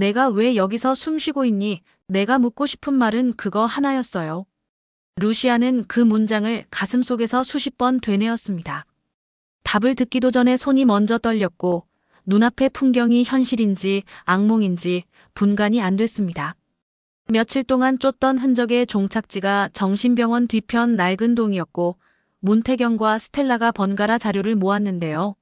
내가 왜 여기서 숨 쉬고 있니? 내가 묻고 싶은 말은 그거 하나였어요. 루시아는 그 문장을 가슴속에서 수십 번 되뇌었습니다. 답을 듣기도 전에 손이 먼저 떨렸고 눈앞의 풍경이 현실인지 악몽인지 분간이 안 됐습니다. 며칠 동안 쫓던 흔적의 종착지가 정신병원 뒤편 낡은 동이었고 문태경과 스텔라가 번갈아 자료를 모았는데요.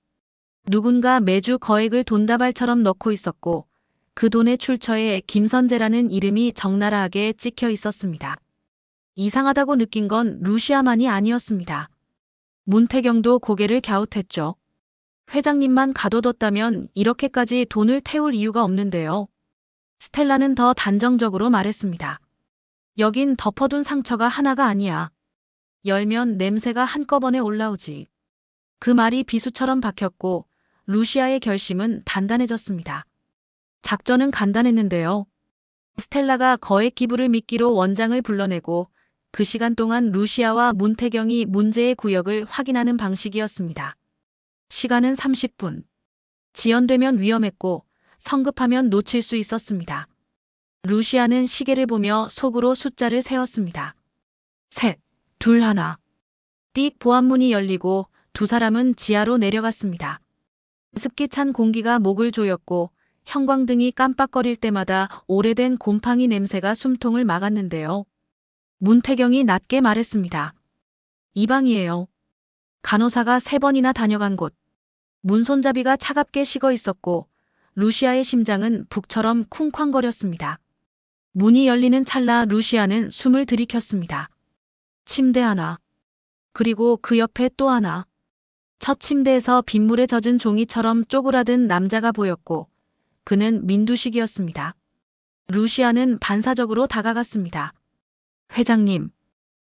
누군가 매주 거액을 돈다발처럼 넣고 있었고 그 돈의 출처에 김선재라는 이름이 적나라하게 찍혀 있었습니다. 이상하다고 느낀 건 루시아만이 아니었습니다. 문태경도 고개를 갸웃했죠. 회장님만 가둬뒀다면 이렇게까지 돈을 태울 이유가 없는데요. 스텔라는 더 단정적으로 말했습니다. 여긴 덮어둔 상처가 하나가 아니야. 열면 냄새가 한꺼번에 올라오지. 그 말이 비수처럼 박혔고 루시아의 결심은 단단해졌습니다. 작전은 간단했는데요. 스텔라가 거액 기부를 미끼로 원장을 불러내고 그 시간 동안 루시아와 문태경이 문제의 구역을 확인하는 방식이었습니다. 시간은 30분. 지연되면 위험했고 성급하면 놓칠 수 있었습니다. 루시아는 시계를 보며 속으로 숫자를 세웠습니다. 셋, 둘, 하나. 띡 보안문이 열리고 두 사람은 지하로 내려갔습니다. 습기 찬 공기가 목을 조였고 형광등이 깜빡거릴 때마다 오래된 곰팡이 냄새가 숨통을 막았는데요. 문태경이 낮게 말했습니다. 이 방이에요. 간호사가 3번이나 다녀간 곳. 문손잡이가 차갑게 식어 있었고 루시아의 심장은 북처럼 쿵쾅거렸습니다. 문이 열리는 찰나 루시아는 숨을 들이켰습니다. 침대 하나. 그리고 그 옆에 또 하나. 첫 침대에서 빗물에 젖은 종이처럼 쪼그라든 남자가 보였고 그는 민두식이었습니다. 루시아는 반사적으로 다가갔습니다. 회장님.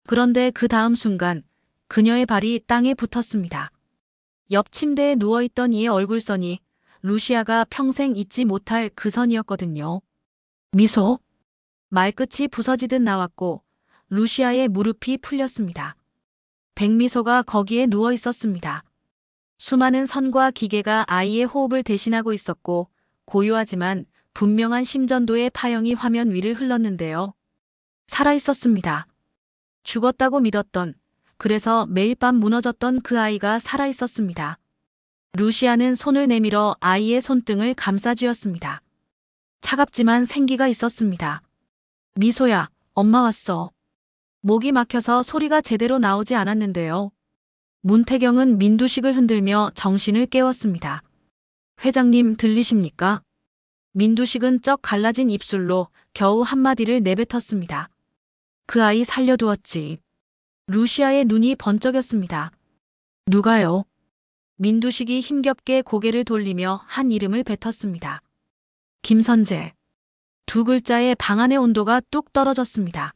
그런데 그 다음 순간 그녀의 발이 땅에 붙었습니다. 옆 침대에 누워있던 이의 얼굴선이 루시아가 평생 잊지 못할 그 선이었거든요. 미소. 말끝이 부서지듯 나왔고 루시아의 무릎이 풀렸습니다. 백미소가 거기에 누워 있었습니다. 수많은 선과 기계가 아이의 호흡을 대신하고 있었고 고요하지만 분명한 심전도의 파형이 화면 위를 흘렀는데요. 살아있었습니다. 죽었다고 믿었던, 그래서 매일 밤 무너졌던 그 아이가 살아있었습니다. 루시아는 손을 내밀어 아이의 손등을 감싸쥐었습니다. 차갑지만 생기가 있었습니다. 미소야, 엄마 왔어. 목이 막혀서 소리가 제대로 나오지 않았는데요. 문태경은 민두식을 흔들며 정신을 깨웠습니다. 회장님 들리십니까? 민두식은 쩍 갈라진 입술로 겨우 한마디를 내뱉었습니다. 그 아이 살려두었지. 루시아의 눈이 번쩍였습니다. 누가요? 민두식이 힘겹게 고개를 돌리며 한 이름을 뱉었습니다. 김선재. 두 글자에 방 안의 온도가 뚝 떨어졌습니다.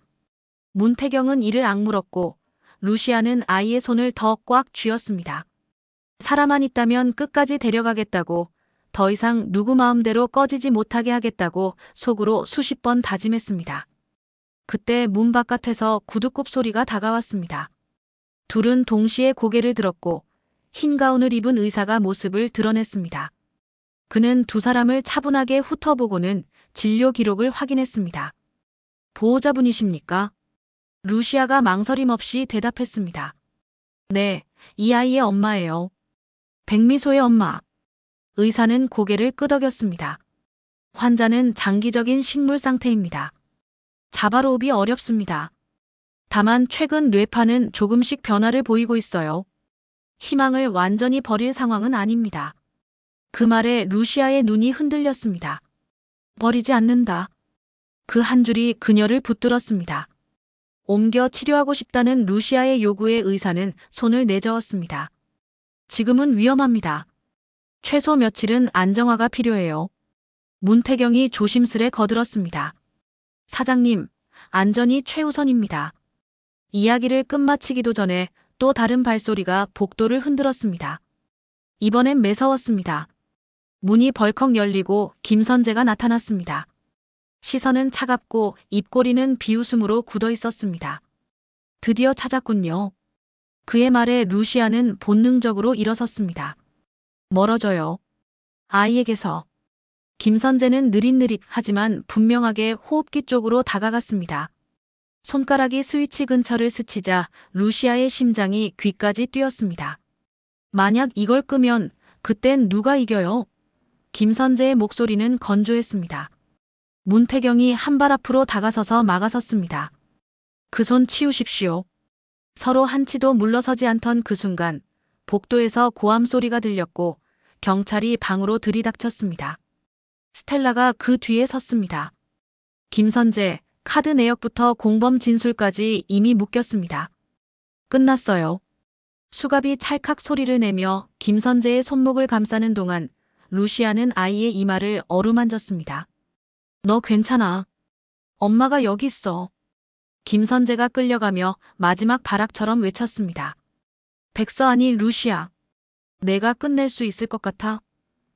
문태경은 이를 악물었고 루시아는 아이의 손을 더 꽉 쥐었습니다. 사람만 있다면 끝까지 데려가겠다고, 더 이상 누구 마음대로 꺼지지 못하게 하겠다고 속으로 수십 번 다짐했습니다. 그때 문 바깥에서 구두굽 소리가 다가왔습니다. 둘은 동시에 고개를 들었고 흰 가운을 입은 의사가 모습을 드러냈습니다. 그는 두 사람을 차분하게 훑어보고는 진료 기록을 확인했습니다. 보호자분이십니까? 루시아가 망설임 없이 대답했습니다. 네, 이 아이의 엄마예요. 백미소의 엄마. 의사는 고개를 끄덕였습니다. 환자는 장기적인 식물 상태입니다. 자바로흡이 어렵습니다. 다만 최근 뇌파는 조금씩 변화를 보이고 있어요. 희망을 완전히 버릴 상황은 아닙니다. 그 말에 루시아의 눈이 흔들렸습니다. 버리지 않는다. 그 한 줄이 그녀를 붙들었습니다. 옮겨 치료하고 싶다는 루시아의 요구에 의사는 손을 내저었습니다. 지금은 위험합니다. 최소 며칠은 안정화가 필요해요. 문태경이 조심스레 거들었습니다. 사장님, 안전이 최우선입니다. 이야기를 끝마치기도 전에 또 다른 발소리가 복도를 흔들었습니다. 이번엔 매서웠습니다. 문이 벌컥 열리고 김선재가 나타났습니다. 시선은 차갑고 입꼬리는 비웃음으로 굳어 있었습니다. 드디어 찾았군요. 그의 말에 루시아는 본능적으로 일어섰습니다. 멀어져요. 아이에게서. 김선재는 느릿느릿 하지만 분명하게 호흡기 쪽으로 다가갔습니다. 손가락이 스위치 근처를 스치자 루시아의 심장이 귀까지 뛰었습니다. 만약 이걸 끄면 그땐 누가 이겨요? 김선재의 목소리는 건조했습니다. 문태경이 한 발 앞으로 다가서서 막아섰습니다. 그 손 치우십시오. 서로 한치도 물러서지 않던 그 순간 복도에서 고함 소리가 들렸고 경찰이 방으로 들이닥쳤습니다. 스텔라가 그 뒤에 섰습니다. 김선재, 카드 내역부터 공범 진술까지 이미 묶였습니다. 끝났어요. 수갑이 찰칵 소리를 내며 김선재의 손목을 감싸는 동안 루시아는 아이의 이마를 어루만졌습니다. 너 괜찮아. 엄마가 여기 있어. 김선재가 끌려가며 마지막 발악처럼 외쳤습니다. 백서 아니 루시아. 내가 끝낼 수 있을 것 같아.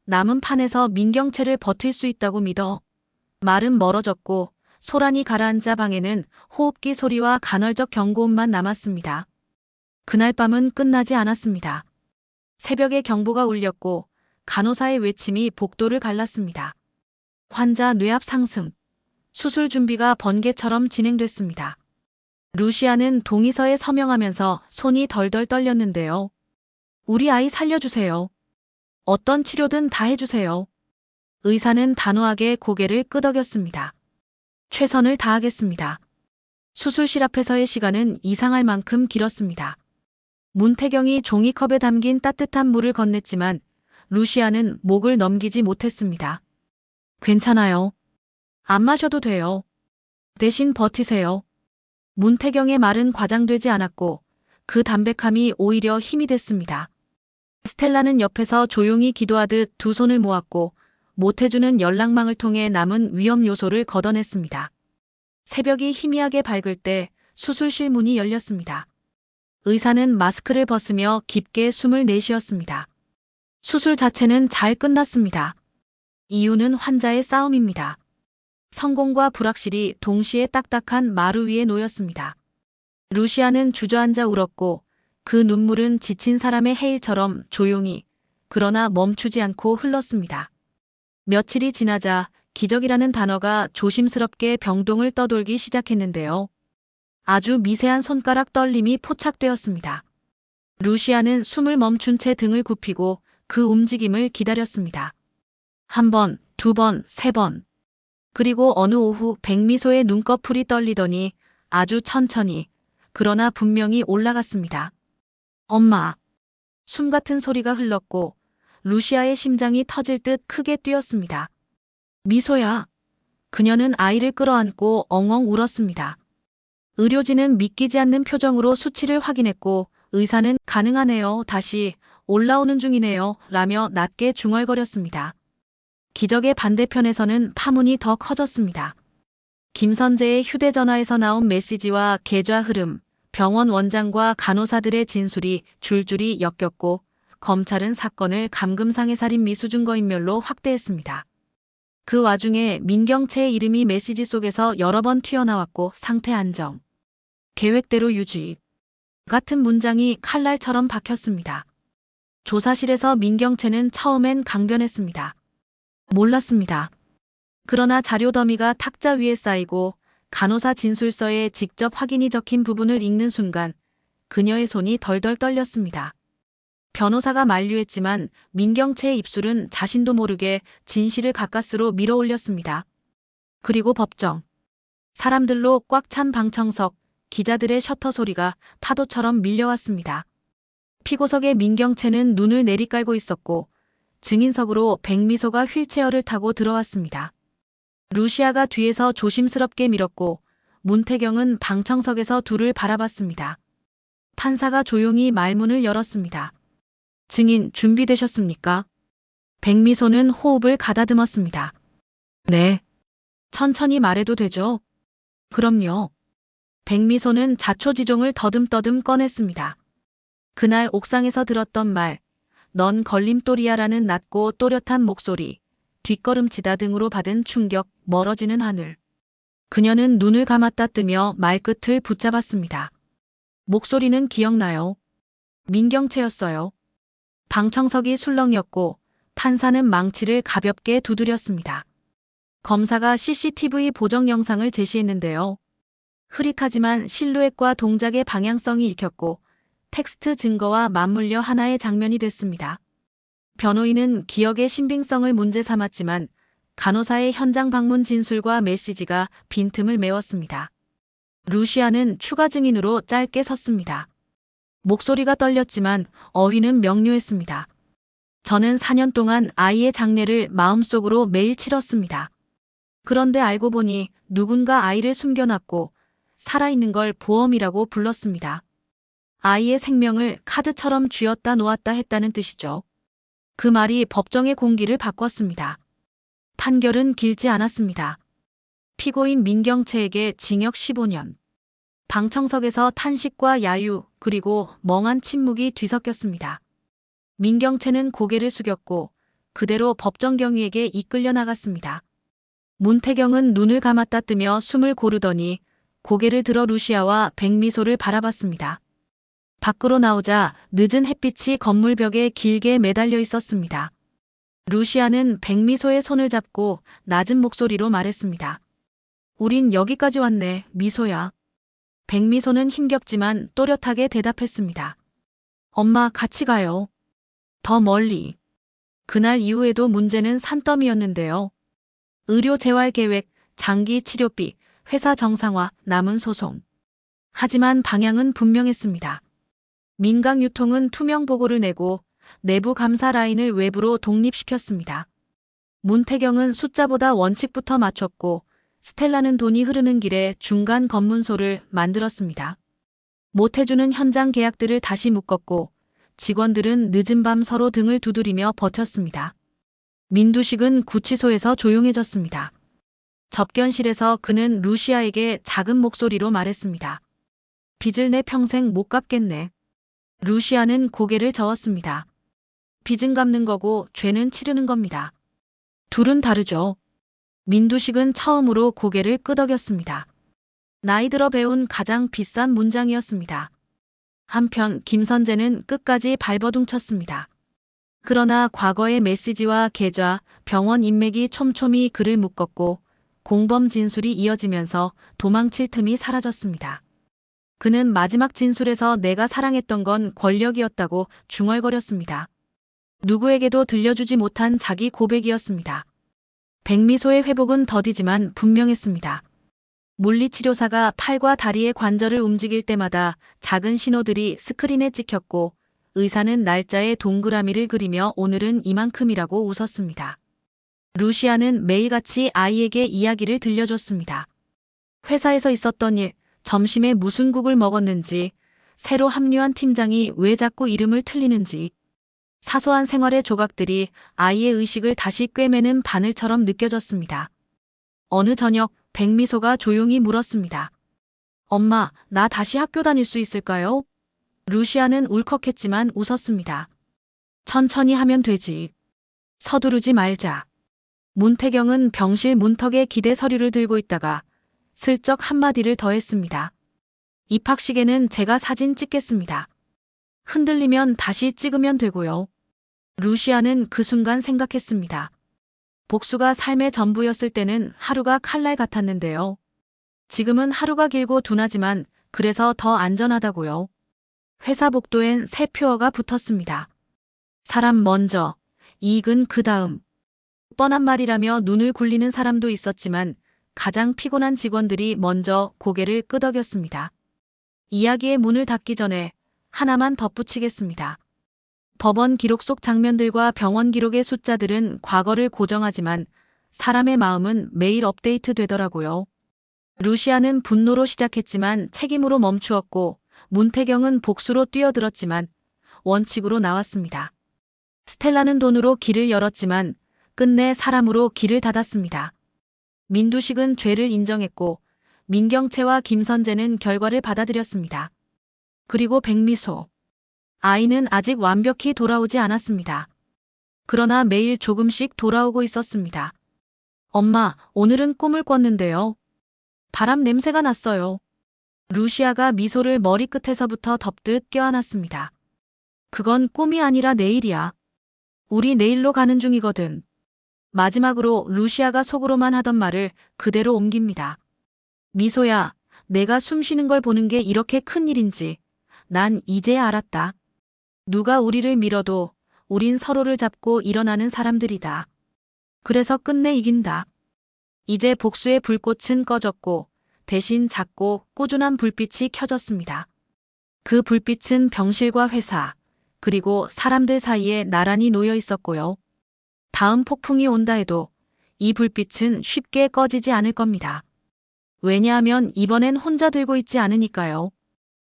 남은 판에서 민경채를 버틸 수 있다고 믿어. 말은 멀어졌고 소란이 가라앉자 방에는 호흡기 소리와 간헐적 경고음만 남았습니다. 그날 밤은 끝나지 않았습니다. 새벽에 경보가 울렸고 간호사의 외침이 복도를 갈랐습니다. 환자 뇌압 상승. 수술 준비가 번개처럼 진행됐습니다. 루시아는 동의서에 서명하면서 손이 덜덜 떨렸는데요. 우리 아이 살려주세요. 어떤 치료든 다 해주세요. 의사는 단호하게 고개를 끄덕였습니다. 최선을 다하겠습니다. 수술실 앞에서의 시간은 이상할 만큼 길었습니다. 문태경이 종이컵에 담긴 따뜻한 물을 건넸지만 루시아는 목을 넘기지 못했습니다. 괜찮아요. 안 마셔도 돼요. 대신 버티세요. 문태경의 말은 과장되지 않았고 그 담백함이 오히려 힘이 됐습니다. 스텔라는 옆에서 조용히 기도하듯 두 손을 모았고 못해주는 연락망을 통해 남은 위험 요소를 걷어냈습니다. 새벽이 희미하게 밝을 때 수술실 문이 열렸습니다. 의사는 마스크를 벗으며 깊게 숨을 내쉬었습니다. 수술 자체는 잘 끝났습니다. 이유는 환자의 싸움입니다. 성공과 불확실이 동시에 딱딱한 마루 위에 놓였습니다. 루시아는 주저앉아 울었고 그 눈물은 지친 사람의 해일처럼 조용히 그러나 멈추지 않고 흘렀습니다. 며칠이 지나자 기적이라는 단어가 조심스럽게 병동을 떠돌기 시작했는데요. 아주 미세한 손가락 떨림이 포착되었습니다. 루시아는 숨을 멈춘 채 등을 굽히고 그 움직임을 기다렸습니다. 한 번, 두 번, 세 번. 그리고 어느 오후 백미소의 눈꺼풀이 떨리더니 아주 천천히 그러나 분명히 올라갔습니다. 엄마. 숨 같은 소리가 흘렀고 루시아의 심장이 터질 듯 크게 뛰었습니다. 미소야. 그녀는 아이를 끌어안고 엉엉 울었습니다. 의료진은 믿기지 않는 표정으로 수치를 확인했고 의사는 가능하네요. 다시 올라오는 중이네요. 라며 낮게 중얼거렸습니다. 기적의 반대편에서는 파문이 더 커졌습니다. 김선재의 휴대전화에서 나온 메시지와 계좌 흐름, 병원 원장과 간호사들의 진술이 줄줄이 엮였고 검찰은 사건을 감금상해 살인 미수증거인멸로 확대했습니다. 그 와중에 민경채의 이름이 메시지 속에서 여러 번 튀어나왔고 상태 안정, 계획대로 유지 같은 문장이 칼날처럼 박혔습니다. 조사실에서 민경채는 처음엔 강변했습니다. 몰랐습니다. 그러나 자료 더미가 탁자 위에 쌓이고 간호사 진술서에 직접 확인이 적힌 부분을 읽는 순간 그녀의 손이 덜덜 떨렸습니다. 변호사가 만류했지만 민경채의 입술은 자신도 모르게 진실을 가까스로 밀어 올렸습니다. 그리고 법정. 사람들로 꽉 찬 방청석, 기자들의 셔터 소리가 파도처럼 밀려왔습니다. 피고석의 민경채는 눈을 내리깔고 있었고 증인석으로 백미소가 휠체어를 타고 들어왔습니다. 루시아가 뒤에서 조심스럽게 밀었고 문태경은 방청석에서 둘을 바라봤습니다. 판사가 조용히 말문을 열었습니다. 증인 준비되셨습니까? 백미소는 호흡을 가다듬었습니다. 네. 천천히 말해도 되죠? 그럼요. 백미소는 자초지종을 더듬더듬 꺼냈습니다. 그날 옥상에서 들었던 말, 넌 걸림돌이야라는 낮고 또렷한 목소리, 뒷걸음치다 등으로 받은 충격, 멀어지는 하늘. 그녀는 눈을 감았다 뜨며 말끝을 붙잡았습니다. 목소리는 기억나요. 민경채였어요. 방청석이 술렁였고 판사는 망치를 가볍게 두드렸습니다. 검사가 CCTV 보정 영상을 제시했는데요. 흐릿하지만 실루엣과 동작의 방향성이 읽혔고 텍스트 증거와 맞물려 하나의 장면이 됐습니다. 변호인은 기억의 신빙성을 문제 삼았지만 간호사의 현장 방문 진술과 메시지가 빈틈을 메웠습니다. 루시아는 추가 증인으로 짧게 섰습니다. 목소리가 떨렸지만 어휘는 명료했습니다. 저는 4년 동안 아이의 장례를 마음속으로 매일 치렀습니다. 그런데 알고 보니 누군가 아이를 숨겨놨고 살아있는 걸 보험이라고 불렀습니다. 아이의 생명을 카드처럼 쥐었다 놓았다 했다는 뜻이죠. 그 말이 법정의 공기를 바꿨습니다. 판결은 길지 않았습니다. 피고인 민경채에게 징역 15년. 방청석에서 탄식과 야유 그리고 멍한 침묵이 뒤섞였습니다. 민경채는 고개를 숙였고 그대로 법정 경위에게 이끌려 나갔습니다. 문태경은 눈을 감았다 뜨며 숨을 고르더니 고개를 들어 루시아와 백미소를 바라봤습니다. 밖으로 나오자 늦은 햇빛이 건물 벽에 길게 매달려 있었습니다. 루시아는 백미소의 손을 잡고 낮은 목소리로 말했습니다. 우린 여기까지 왔네, 미소야. 백미소는 힘겹지만 또렷하게 대답했습니다. 엄마, 같이 가요. 더 멀리. 그날 이후에도 문제는 산더미였는데요. 의료 재활 계획, 장기 치료비, 회사 정상화, 남은 소송. 하지만 방향은 분명했습니다. 민강유통은 투명 보고를 내고 내부 감사 라인을 외부로 독립시켰습니다. 문태경은 숫자보다 원칙부터 맞췄고 스텔라는 돈이 흐르는 길에 중간 검문소를 만들었습니다. 못해주는 현장 계약들을 다시 묶었고 직원들은 늦은 밤 서로 등을 두드리며 버텼습니다. 민두식은 구치소에서 조용해졌습니다. 접견실에서 그는 루시아에게 작은 목소리로 말했습니다. 빚을 내 평생 못 갚겠네. 루시아는 고개를 저었습니다. 빚은 갚는 거고 죄는 치르는 겁니다. 둘은 다르죠. 민두식은 처음으로 고개를 끄덕였습니다. 나이 들어 배운 가장 비싼 문장이었습니다. 한편 김선재는 끝까지 발버둥쳤습니다. 그러나 과거의 메시지와 계좌, 병원 인맥이 촘촘히 그를 묶었고 공범 진술이 이어지면서 도망칠 틈이 사라졌습니다. 그는 마지막 진술에서 내가 사랑했던 건 권력이었다고 중얼거렸습니다. 누구에게도 들려주지 못한 자기 고백이었습니다. 백미소의 회복은 더디지만 분명했습니다. 물리치료사가 팔과 다리의 관절을 움직일 때마다 작은 신호들이 스크린에 찍혔고 의사는 날짜에 동그라미를 그리며 오늘은 이만큼이라고 웃었습니다. 루시아는 매일같이 아이에게 이야기를 들려줬습니다. 회사에서 있었던 일, 점심에 무슨 국을 먹었는지, 새로 합류한 팀장이 왜 자꾸 이름을 틀리는지, 사소한 생활의 조각들이 아이의 의식을 다시 꿰매는 바늘처럼 느껴졌습니다. 어느 저녁 백미소가 조용히 물었습니다. 엄마, 나 다시 학교 다닐 수 있을까요? 루시아는 울컥했지만 웃었습니다. 천천히 하면 되지. 서두르지 말자. 문태경은 병실 문턱에 기대 서류를 들고 있다가 슬쩍 한마디를 더했습니다. 입학식에는 제가 사진 찍겠습니다. 흔들리면 다시 찍으면 되고요. 루시아는 그 순간 생각했습니다. 복수가 삶의 전부였을 때는 하루가 칼날 같았는데요. 지금은 하루가 길고 둔하지만 그래서 더 안전하다고요. 회사 복도엔 새 표어가 붙었습니다. 사람 먼저, 이익은 그 다음. 뻔한 말이라며 눈을 굴리는 사람도 있었지만 가장 피곤한 직원들이 먼저 고개를 끄덕였습니다. 이야기의 문을 닫기 전에 하나만 덧붙이겠습니다. 법원 기록 속 장면들과 병원 기록의 숫자들은 과거를 고정하지만 사람의 마음은 매일 업데이트 되더라고요. 루시아는 분노로 시작했지만 책임으로 멈추었고 문태경은 복수로 뛰어들었지만 원칙으로 나왔습니다. 스텔라는 돈으로 길을 열었지만 끝내 사람으로 길을 닫았습니다. 민두식은 죄를 인정했고 민경채와 김선재는 결과를 받아들였습니다. 그리고 백미소. 아이는 아직 완벽히 돌아오지 않았습니다. 그러나 매일 조금씩 돌아오고 있었습니다. 엄마, 오늘은 꿈을 꿨는데요. 바람 냄새가 났어요. 루시아가 미소를 머리끝에서부터 덮듯 껴안았습니다. 그건 꿈이 아니라 내일이야. 우리 내일로 가는 중이거든. 마지막으로 루시아가 속으로만 하던 말을 그대로 옮깁니다. 미소야, 내가 숨 쉬는 걸 보는 게 이렇게 큰 일인지 난 이제야 알았다. 누가 우리를 밀어도 우린 서로를 잡고 일어나는 사람들이다. 그래서 끝내 이긴다. 이제 복수의 불꽃은 꺼졌고 대신 작고 꾸준한 불빛이 켜졌습니다. 그 불빛은 병실과 회사, 그리고 사람들 사이에 나란히 놓여 있었고요. 다음 폭풍이 온다 해도 이 불빛은 쉽게 꺼지지 않을 겁니다. 왜냐하면 이번엔 혼자 들고 있지 않으니까요.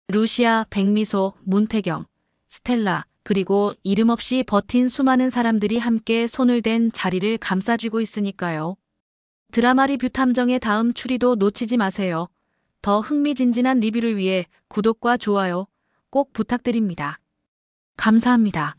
루시아, 백미소, 문태경, 스텔라, 그리고 이름 없이 버틴 수많은 사람들이 함께 손을 댄 자리를 감싸주고 있으니까요. 드라마 리뷰 탐정의 다음 추리도 놓치지 마세요. 더 흥미진진한 리뷰를 위해 구독과 좋아요 꼭 부탁드립니다. 감사합니다.